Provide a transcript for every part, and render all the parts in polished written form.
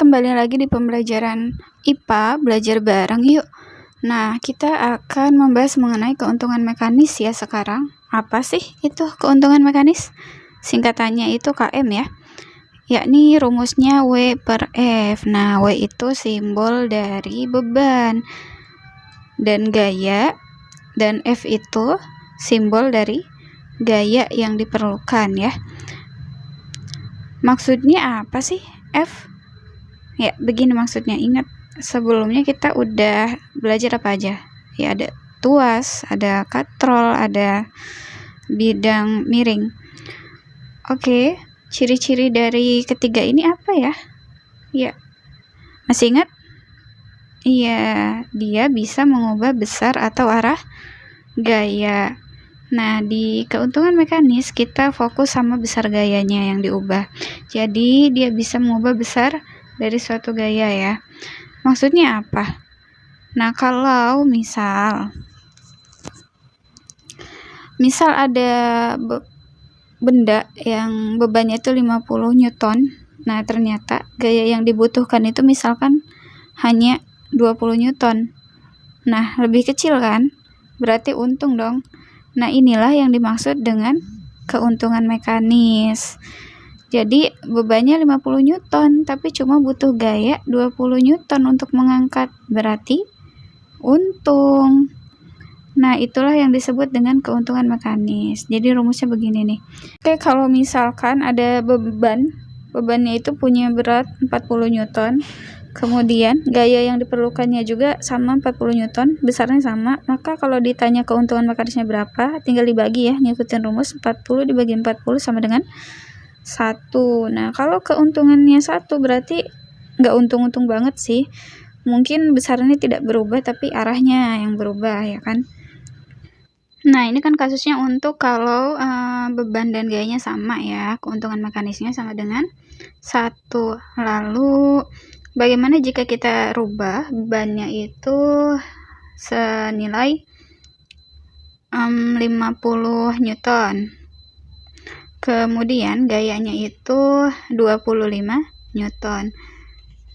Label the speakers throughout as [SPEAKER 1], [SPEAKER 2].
[SPEAKER 1] kembali lagi di pembelajaran IPA, belajar bareng yuk. Nah, kita akan membahas mengenai keuntungan mekanis ya sekarang. Apa sih itu keuntungan mekanis? Singkatannya itu KM ya, yakni rumusnya W per F. Nah, W itu simbol dari beban dan gaya, dan F itu simbol dari gaya yang diperlukan ya. Maksudnya apa sih F? Ya, begini maksudnya. Ingat, sebelumnya kita udah belajar apa aja? Ya, ada tuas, ada katrol, ada bidang miring. Oke, ciri-ciri dari ketiga ini apa ya? Ya, masih ingat? Iya, dia bisa mengubah besar atau arah gaya. Nah, di keuntungan mekanis kita fokus sama besar gayanya yang diubah. Jadi, dia bisa mengubah besar dari suatu gaya ya. Maksudnya apa? Nah, kalau misal ada benda yang bebannya itu 50 Newton. Nah, ternyata gaya yang dibutuhkan itu misalkan hanya 20 Newton. Nah, lebih kecil kan? Berarti untung dong. Nah, inilah yang dimaksud dengan keuntungan mekanis. Jadi bebannya 50 Newton, tapi cuma butuh gaya 20 Newton untuk mengangkat. Berarti untung. Nah, itulah yang disebut dengan keuntungan mekanis. Jadi rumusnya begini nih. Oke, kalau misalkan ada bebannya itu punya berat 40 Newton, kemudian gaya yang diperlukannya juga sama 40 Newton, besarnya sama, maka kalau ditanya keuntungan mekanisnya berapa, tinggal dibagi ya, ngikutin rumus 40 dibagi 40 sama dengan 1. Nah, kalau keuntungannya 1 berarti nggak untung-untung banget sih. Mungkin besarnya tidak berubah, tapi arahnya yang berubah ya kan. Nah, ini kan kasusnya untuk kalau beban dan gayanya sama ya, keuntungan mekanisnya sama dengan 1. Lalu, bagaimana jika kita rubah bebannya itu senilai 50 Newton. Kemudian gayanya itu 25 Newton.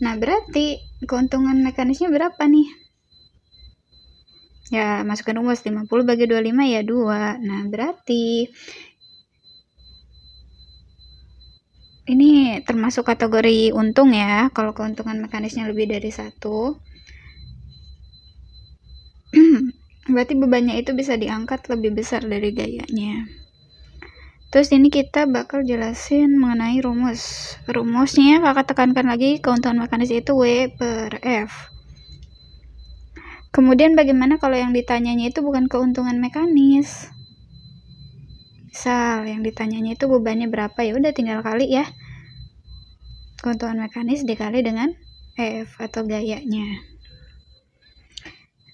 [SPEAKER 1] Nah, berarti keuntungan mekanisnya berapa nih? Ya, masukkan rumus 50 bagi 25 ya 2. Nah, berarti ini termasuk kategori untung ya, kalau keuntungan mekanisnya lebih dari 1. Berarti bebannya itu bisa diangkat lebih besar dari gayanya. Terus ini kita bakal jelasin mengenai rumus. Rumusnya kakak tekankan lagi, keuntungan mekanis itu W per F. Kemudian bagaimana kalau yang ditanyanya itu bukan keuntungan mekanis? Misal yang ditanyanya itu bebannya berapa, ya udah tinggal kali ya. Keuntungan mekanis dikali dengan F atau gayanya.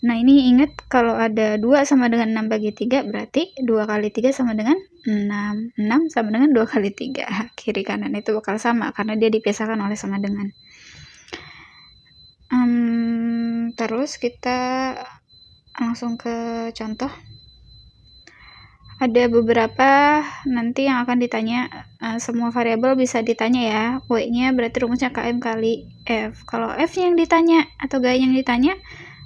[SPEAKER 1] Nah, ini ingat kalau ada 2 sama dengan 6 bagi 3, berarti 2 kali 3 sama dengan 6. 6 sama dengan 2 kali 3. Kiri kanan itu bakal sama, karena dia dipisahkan oleh sama dengan. Terus kita langsung ke contoh. Ada beberapa nanti yang akan ditanya, semua variabel bisa ditanya ya. W-nya berarti rumusnya KM kali F. Kalau F yang ditanya atau gaya yang ditanya,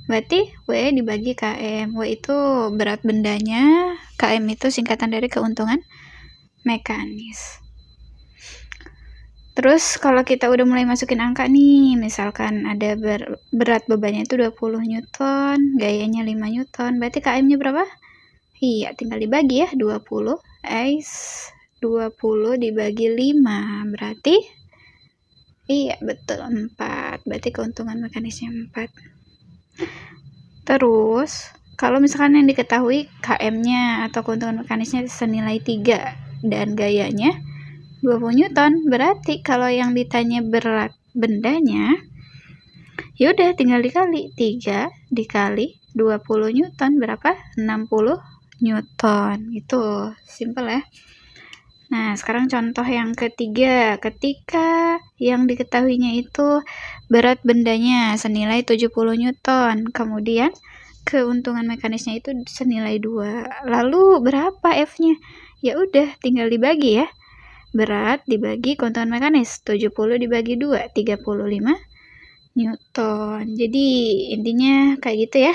[SPEAKER 1] berarti W dibagi KM. W itu berat bendanya, KM itu singkatan dari keuntungan mekanis. Terus kalau kita udah mulai masukin angka nih, misalkan ada berat bebannya itu 20 Newton, gayanya 5 Newton, berarti KM-nya berapa? Iya, tinggal dibagi ya, 20 dibagi 5, berarti iya betul 4, berarti keuntungan mekanisnya 4. Terus, kalau misalkan yang diketahui KM-nya atau keuntungan mekanisnya senilai 3 dan gayanya 20 Newton, berarti kalau yang ditanya berat bendanya, yaudah tinggal dikali 3 dikali 20 Newton berapa? 60 Newton. Itu simple ya. Nah, sekarang contoh yang ketiga. Ketika yang diketahuinya itu berat bendanya senilai 70 Newton, kemudian keuntungan mekanisnya itu senilai 2. Lalu berapa F-nya? Ya udah tinggal dibagi ya. Berat dibagi keuntungan mekanis, 70 dibagi 2, 35 Newton. Jadi intinya kayak gitu ya.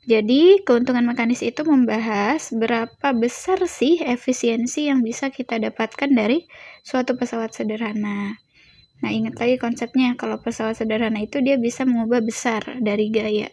[SPEAKER 1] Jadi keuntungan mekanis itu membahas berapa besar sih efisiensi yang bisa kita dapatkan dari suatu pesawat sederhana. Nah, ingat lagi konsepnya, kalau pesawat sederhana itu dia bisa mengubah besar dari gaya.